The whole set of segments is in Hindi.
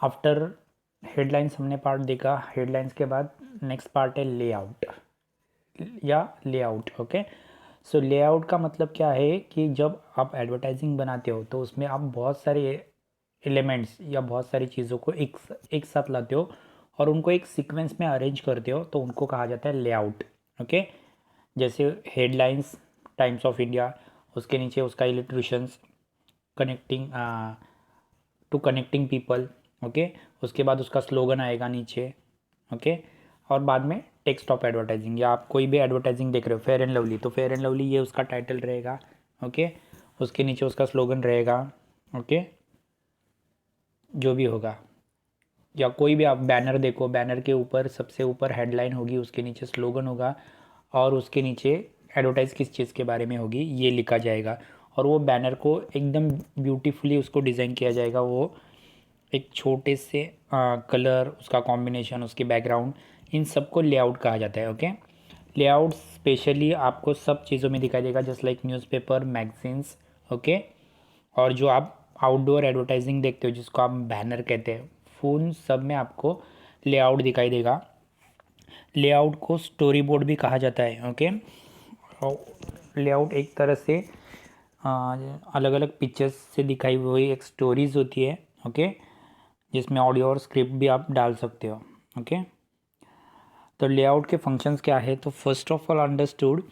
आफ्टर हेडलाइंस हमने पार्ट देखा, हेडलाइंस के बाद नेक्स्ट पार्ट है लेआउट या लेआउट। ओके, सो लेआउट का मतलब क्या है कि जब आप एडवर्टाइजिंग बनाते हो तो उसमें आप बहुत सारे एलिमेंट्स या बहुत सारी चीज़ों को एक साथ लाते हो और उनको एक सीक्वेंस में अरेंज करते हो, तो उनको कहा जाता है लेआउट। ओके, जैसे हेडलाइंस टाइम्स ऑफ इंडिया, उसके नीचे उसका illustrations connecting to connecting people. Okay, उसके बाद उसका स्लोगन आएगा नीचे। ओके, और बाद में टेक्स्ट ऑफ एडवर्टाइजिंग, या आप कोई भी एडवर्टाइजिंग देख रहे हो फेयर एंड लवली, तो फेयर एंड लवली ये उसका टाइटल रहेगा। ओके, उसके नीचे उसका स्लोगन रहेगा। ओके, जो भी होगा, या कोई भी आप बैनर देखो, बैनर के ऊपर सबसे ऊपर हेडलाइन होगी, उसके नीचे स्लोगन होगा और उसके नीचे एडवर्टाइज़ किस चीज़ के बारे में होगी ये लिखा जाएगा। और वो बैनर को एकदम ब्यूटीफुली उसको डिज़ाइन किया जाएगा। वो एक छोटे से कलर, उसका कॉम्बिनेशन, उसकी बैकग्राउंड, इन सब को लेआउट कहा जाता है। ओके, लेआउट स्पेशली आपको सब चीज़ों में दिखाई देगा, just like newspaper, magazines. Okay, और जो आप आउटडोर एडवर्टाइजिंग देखते हो जिसको आप बैनर कहते हैं, फ़ोन सब में आपको लेआउट दिखाई देगा। लेआउट को स्टोरी बोर्ड भी कहा जाता है। ओके, लेआउट एक तरह से अलग अलग पिक्चर्स से दिखाई हुई एक स्टोरीज होती है। ओके, जिसमें ऑडियो और स्क्रिप्ट भी आप डाल सकते हो। ओके, तो लेआउट के फंक्शंस क्या है, तो first of all understood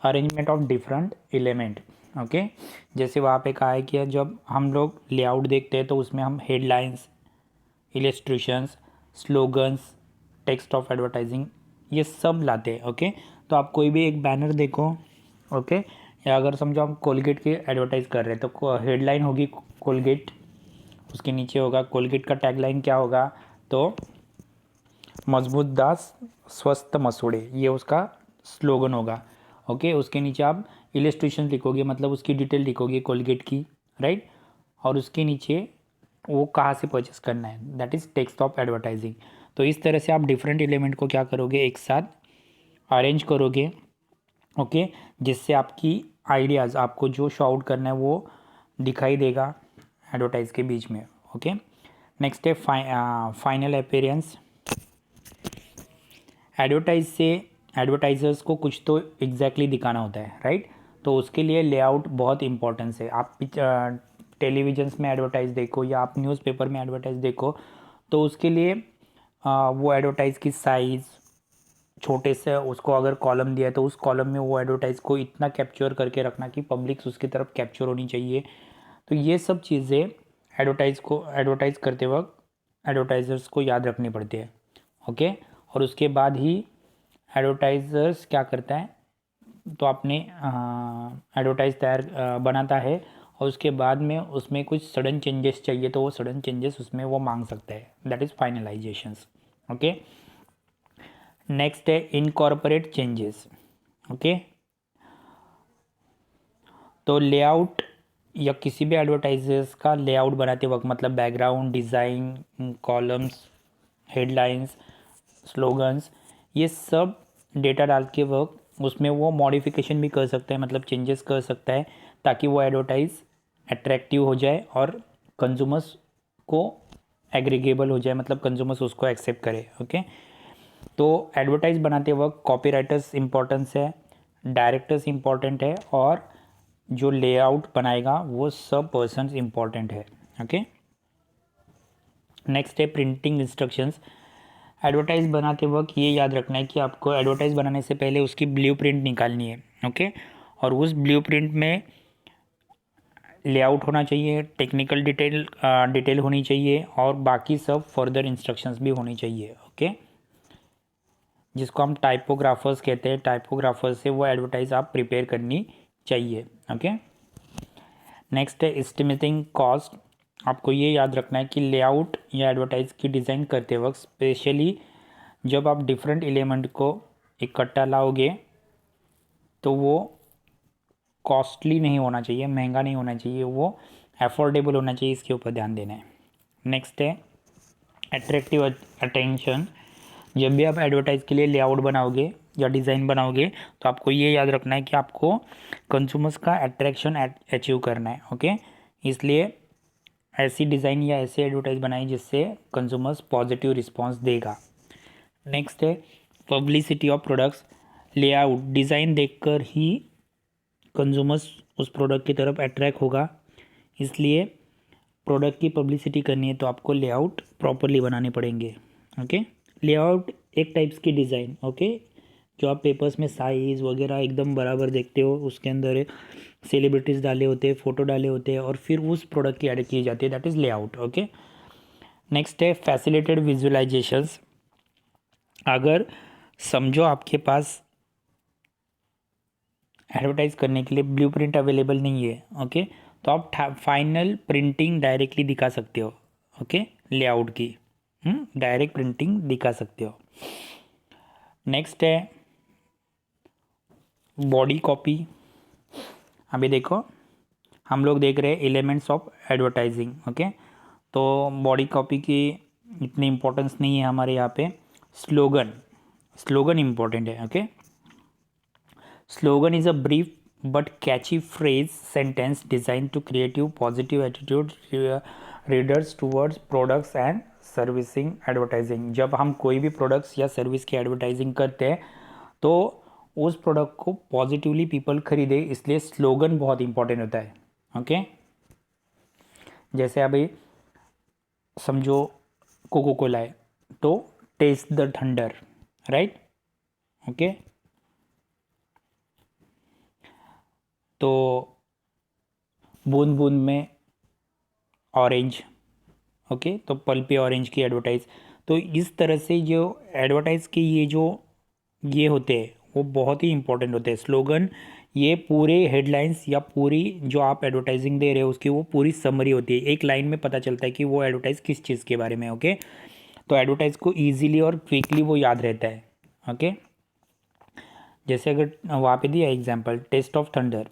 arrangement of different element. Okay, जैसे वहाँ पे कहा है कि जब हम लोग लेआउट देखते हैं तो उसमें हम headlines, illustrations, slogans, text of advertising ये सब लाते हैं। ओके, तो आप कोई भी एक बैनर देखो, ओके, या अगर समझो हम कोलगेट की एडवर्टाइज कर रहे हैं तो हेडलाइन होगी कोलगेट, उसके नीचे होगा कोलगेट का टैगलाइन क्या होगा, तो मजबूत दांत स्वस्थ मसूड़े, ये उसका स्लोगन होगा। ओके, उसके नीचे आप इलस्ट्रेशन लिखोगे, मतलब उसकी डिटेल लिखोगे कोलगेट की, राइट, और उसके नीचे वो कहाँ से परचेस करना है, that is text of advertising. तो इस तरह से आप डिफरेंट एलिमेंट को क्या करोगे, एक साथ अरेंज करोगे। ओके, जिससे आपकी आइडियाज़, आपको जो शो आउट करना है वो दिखाई देगा एडवर्टाइज के बीच में। ओके, नेक्स्ट है फाइनल अपीयरेंस। एडवर्टाइज से एडवर्टाइजर्स को कुछ तो एग्जैक्टली दिखाना होता है, राइट, तो उसके लिए लेआउट बहुत इंपॉर्टेंस है। आप टेलीविजन्स में एडवर्टाइज देखो या आप न्यूज़पेपर में एडवर्टाइज देखो, तो उसके लिए वो एडवर्टाइज की साइज़, छोटे से उसको अगर कॉलम दिया है तो उस कॉलम में वो एडवर्टाइज को इतना कैप्चर करके रखना कि पब्लिक उसकी तरफ कैप्चर होनी चाहिए। तो ये सब चीज़ें एडवर्टाइज करते वक्त एडवर्टाइजर्स को याद रखनी पड़ती है। ओके, और उसके बाद ही एडवर्टाइजर्स क्या करता है, तो आपने एडवर्टाइज बनाता है और उसके बाद में उसमें कुछ सडन चेंजेस चाहिए तो वो सडन चेंजेस उसमें वो मांग सकता है, दैट इज़ फाइनलाइजेशंस। ओके, नेक्स्ट है इनकॉर्पोरेट चेंजेस। ओके, तो लेआउट या किसी भी एडवर्टाइजर्स का लेआउट बनाते वक्त, मतलब background design, columns, headlines, slogans, ये सब डेटा डाल के वक्त उसमें वो मॉडिफिकेशन भी कर सकता है, मतलब चेंजेस कर सकता है, ताकि वो एडवर्टाइज अट्रैक्टिव हो जाए और कंज्यूमर्स को एग्रीगेबल हो जाए, मतलब कंज्यूमर्स उसको एक्सेप्ट करे। ओके, तो एडवर्टाइज बनाते वक्त कॉपीराइटर्स इंपॉर्टेंस है, डायरेक्टर्स इंपॉर्टेंट है, और जो लेआउट बनाएगा वो सब पर्सन्स इंपॉर्टेंट है। ओके, नेक्स्ट है प्रिंटिंग इंस्ट्रक्शंस। एडवर्टाइज बनाते वक्त ये याद रखना है कि आपको एडवर्टाइज बनाने से पहले उसकी ब्लूप्रिंट निकालनी है। ओके, और उस ब्लूप्रिंट में लेआउट होना चाहिए, टेक्निकल डिटेल होनी चाहिए, और बाकी सब फर्दर इंस्ट्रक्शंस भी होनी चाहिए। ओके, जिसको हम टाइपोग्राफर्स कहते हैं, टाइपोग्राफर्स से वो एडवर्टाइज आप प्रिपेयर करनी चाहिए। ओके, नेक्स्ट है एस्टिमेटिंग कॉस्ट। आपको ये याद रखना है कि लेआउट या एडवर्टाइज की डिज़ाइन करते वक्त स्पेशली जब आप डिफरेंट एलिमेंट को इकट्ठा लाओगे तो वो कॉस्टली नहीं होना चाहिए, महंगा नहीं होना चाहिए, वो अफोर्डेबल होना चाहिए, इसके ऊपर ध्यान देना है। नेक्स्ट है अट्रैक्टिव अटेंशन। जब भी आप एडवर्टाइज के लिए लेआउट बनाओगे या डिज़ाइन बनाओगे तो आपको ये याद रखना है कि आपको कंज्यूमर्स का अट्रैक्शन अचीव करना है। ओके, इसलिए ऐसी डिज़ाइन या ऐसे एडवर्टाइज बनाएं जिससे कंज्यूमर्स पॉजिटिव रिस्पांस देगा। नेक्स्ट है publicity of products. Layout design देखकर ही कंज्यूमर्स उस प्रोडक्ट की तरफ अट्रैक्ट होगा, इसलिए प्रोडक्ट की पब्लिसिटी करनी है तो आपको लेआउट प्रॉपरली बनाने पड़ेंगे। ओके, लेआउट एक टाइप्स की डिज़ाइन, ओके, जो आप पेपर्स में साइज़ वगैरह एकदम बराबर देखते हो, उसके अंदर सेलिब्रिटीज़ डाले होते हैं, फ़ोटो डाले होते हैं और फिर उस प्रोडक्ट की ऐड की जाती है, that is layout. Okay, next है फैसिलिटेड विजुअलाइजेशंस। अगर समझो आपके पास एडवर्टाइज करने के लिए ब्लूप्रिंट अवेलेबल नहीं है, ओके, तो आप फाइनल प्रिंटिंग डायरेक्टली दिखा सकते हो। ओके, लेआउट की डायरेक्ट प्रिंटिंग दिखा सकते हो। नेक्स्ट है बॉडी कॉपी। अभी देखो हम लोग देख रहे हैं एलिमेंट्स ऑफ एडवर्टाइजिंग। ओके, तो बॉडी कॉपी की इतनी इम्पोर्टेंस नहीं है हमारे यहाँ पे। स्लोगन, स्लोगन इम्पोर्टेंट है। Okay, slogan is a brief but catchy phrase sentence designed to create you positive attitude readers towards products and servicing advertising। जब हम कोई भी प्रोडक्ट्स या सर्विस की एडवर्टाइजिंग करते हैं तो उस प्रोडक्ट को पॉजिटिवली पीपल खरीदे, इसलिए स्लोगन बहुत इंपॉर्टेंट होता है। ओके, जैसे अभी समझो कोको कोला है तो taste the thunder, right. Okay, तो बूंद बूंद में ऑरेंज, ओके, तो पल्पी ऑरेंज की एडवर्टाइज। तो इस तरह से जो एडवर्टाइज की ये होते हैं वो बहुत ही इंपॉर्टेंट होते हैं। स्लोगन ये पूरे हेडलाइंस या पूरी जो आप एडवर्टाइजिंग दे रहे हो उसकी वो पूरी समरी होती है, एक लाइन में पता चलता है कि वो एडवर्टाइज किस चीज़ के बारे में। ओके, तो एडवर्टाइज को ईजिली और क्विकली वो याद रहता है। ओके, जैसे अगर वहाँ पे दिया एग्जाम्पल टेस्ट ऑफ थंडर,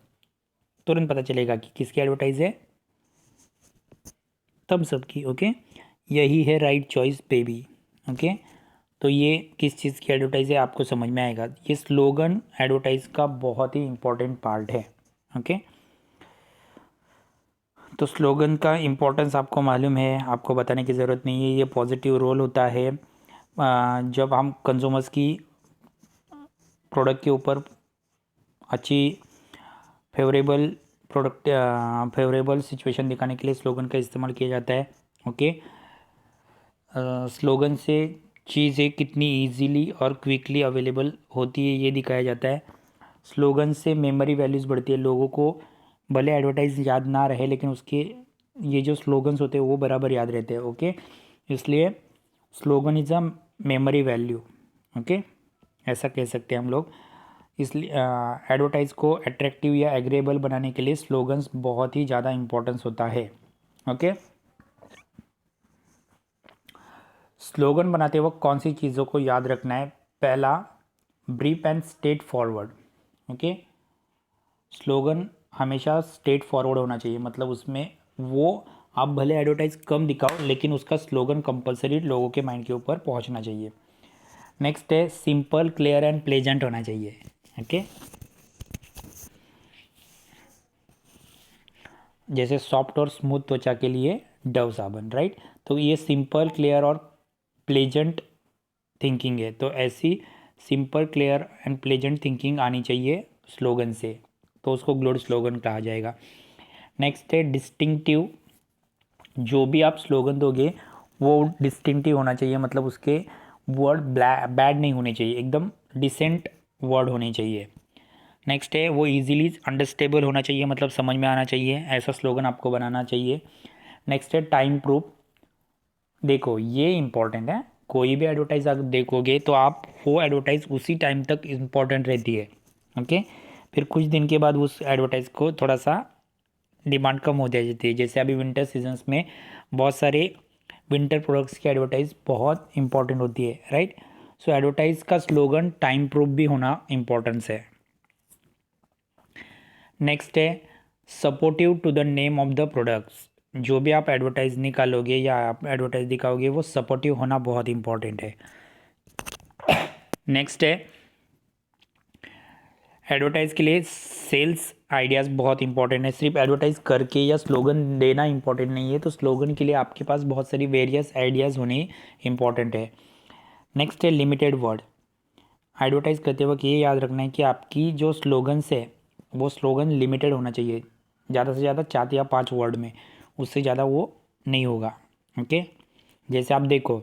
तुरंत पता चलेगा कि किसकी एडवर्टाइज है, थम्स अप की। ओके, यही है राइट चॉइस बेबी। ओके, तो ये किस चीज़ की एडवर्टाइज है आपको समझ में आएगा। ये स्लोगन एडवर्टाइज का बहुत ही इंपॉर्टेंट पार्ट है। ओके, तो स्लोगन का इम्पोर्टेंस आपको मालूम है, आपको बताने की ज़रूरत नहीं है। ये पॉजिटिव रोल होता है जब हम कंज्यूमर्स की प्रोडक्ट के ऊपर अच्छी फेवरेबल फेवरेबल सिचुएशन दिखाने के लिए स्लोगन का इस्तेमाल किया जाता है। ओके, स्लोगन से चीज़ें कितनी इजीली और क्विकली अवेलेबल होती है ये दिखाया जाता है। स्लोगन से मेमोरी वैल्यूज़ बढ़ती है, लोगों को भले एडवर्टाइज याद ना रहे लेकिन उसके ये जो स्लोगन्स होते हैं वो बराबर याद रहते हैं। ओके, इसलिए slogan is a memory value. Okay, ऐसा कह सकते हैं हम लोग। इसलिए एडवर्टाइज को अट्रैक्टिव या एग्रेबल बनाने के लिए स्लोगन्स बहुत ही ज़्यादा इम्पोर्टेंस होता है। ओके, स्लोगन बनाते वक्त कौन सी चीज़ों को याद रखना है। पहला, brief and straight forward. Okay, slogan हमेशा स्ट्रेट फॉरवर्ड होना चाहिए, मतलब उसमें वो आप भले एडवर्टाइज कम दिखाओ लेकिन उसका स्लोगन कंपलसरी लोगों के माइंड के ऊपर पहुंचना चाहिए। नेक्स्ट है सिंपल, क्लियर एंड प्लेजेंट होना चाहिए। ओके, जैसे सॉफ्ट और स्मूथ त्वचा के लिए डव साबुन, राइट। तो ये सिंपल, क्लियर और प्लेजेंट थिंकिंग है, तो ऐसी simple, clear and pleasant thinking आनी चाहिए स्लोगन से, तो उसको गुड स्लोगन कहा जाएगा। नेक्स्ट है डिस्टिंक्टिव। जो भी आप स्लोगन दोगे वो डिस्टिंक्टिव होना चाहिए, मतलब उसके वर्ड बैड नहीं होने चाहिए, एकदम डिसेंट वर्ड होने चाहिए। नेक्स्ट है वो इजीली अंडरस्टेबल होना चाहिए, मतलब समझ में आना चाहिए, ऐसा स्लोगन आपको बनाना चाहिए। नेक्स्ट है टाइम प्रूफ। देखो ये इंपॉर्टेंट है, कोई भी एडवर्टाइज अगर देखोगे तो आप वो एडवर्टाइज उसी टाइम तक इम्पॉर्टेंट रहती है। ओके, फिर कुछ दिन के बाद उस एडवर्टाइज को थोड़ा सा डिमांड कम हो जाती है। जैसे अभी विंटर सीजन्स में बहुत सारे विंटर प्रोडक्ट्स की एडवर्टाइज बहुत इंपॉर्टेंट होती है, राइट। सो एडवर्टाइज का स्लोगन टाइम प्रूफ भी होना इम्पोर्टेंस है। नेक्स्ट है supportive to the name of the products. जो भी आप एडवर्टाइज निकालोगे या आप एडवर्टाइज दिखाओगे वो सपोर्टिव होना बहुत इंपॉर्टेंट है। नेक्स्ट है एडवर्टाइज के लिए सेल्स आइडियाज़ बहुत इंपॉर्टेंट है, सिर्फ एडवर्टाइज करके या स्लोगन देना इंपॉर्टेंट नहीं है, तो स्लोगन के लिए आपके पास बहुत सारी वेरियस आइडियाज़ होने इंपॉर्टेंट है। नेक्स्ट है लिमिटेड वर्ड। एडवर्टाइज करते वक्त ये याद रखना है कि आपकी जो स्लोगन्स है वो स्लोगन लिमिटेड होना चाहिए, ज़्यादा से ज़्यादा 4 या 5 वर्ड में, उससे ज़्यादा वो नहीं होगा। ओके, जैसे आप देखो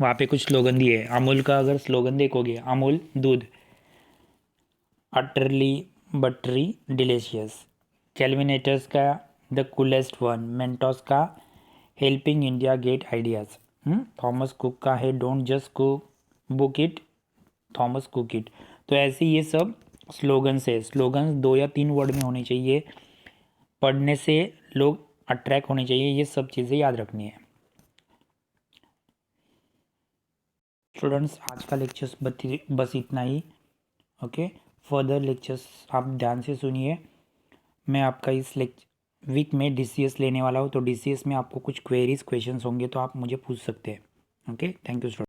वहाँ पे कुछ स्लोगन दिए है। अमूल का अगर स्लोगन देखोगे, अमूल दूध, अटरली बटरी डिलीशियस, कैलविनेटर्स का द कूलेस्ट वन, मेंटोस का helping India get ideas, Thomas Cook का है don't just cook book it, Thomas Cook it. तो ऐसे ये सब स्लोगन्स है। स्लोगन्स 2 या 3 वर्ड में होने चाहिए, पढ़ने से लोग अट्रैक्ट होने चाहिए, ये सब चीज़ें याद रखनी है। स्टूडेंट्स आज का लेक्चर्स बस इतना ही। ओके, फर्दर लेक्चर्स आप ध्यान से सुनिए। मैं आपका इस वीक में DCS लेने वाला हूँ, तो DCS में आपको कुछ क्वेरीज क्वेश्चंस होंगे तो आप मुझे पूछ सकते हैं। Okay, thank you student.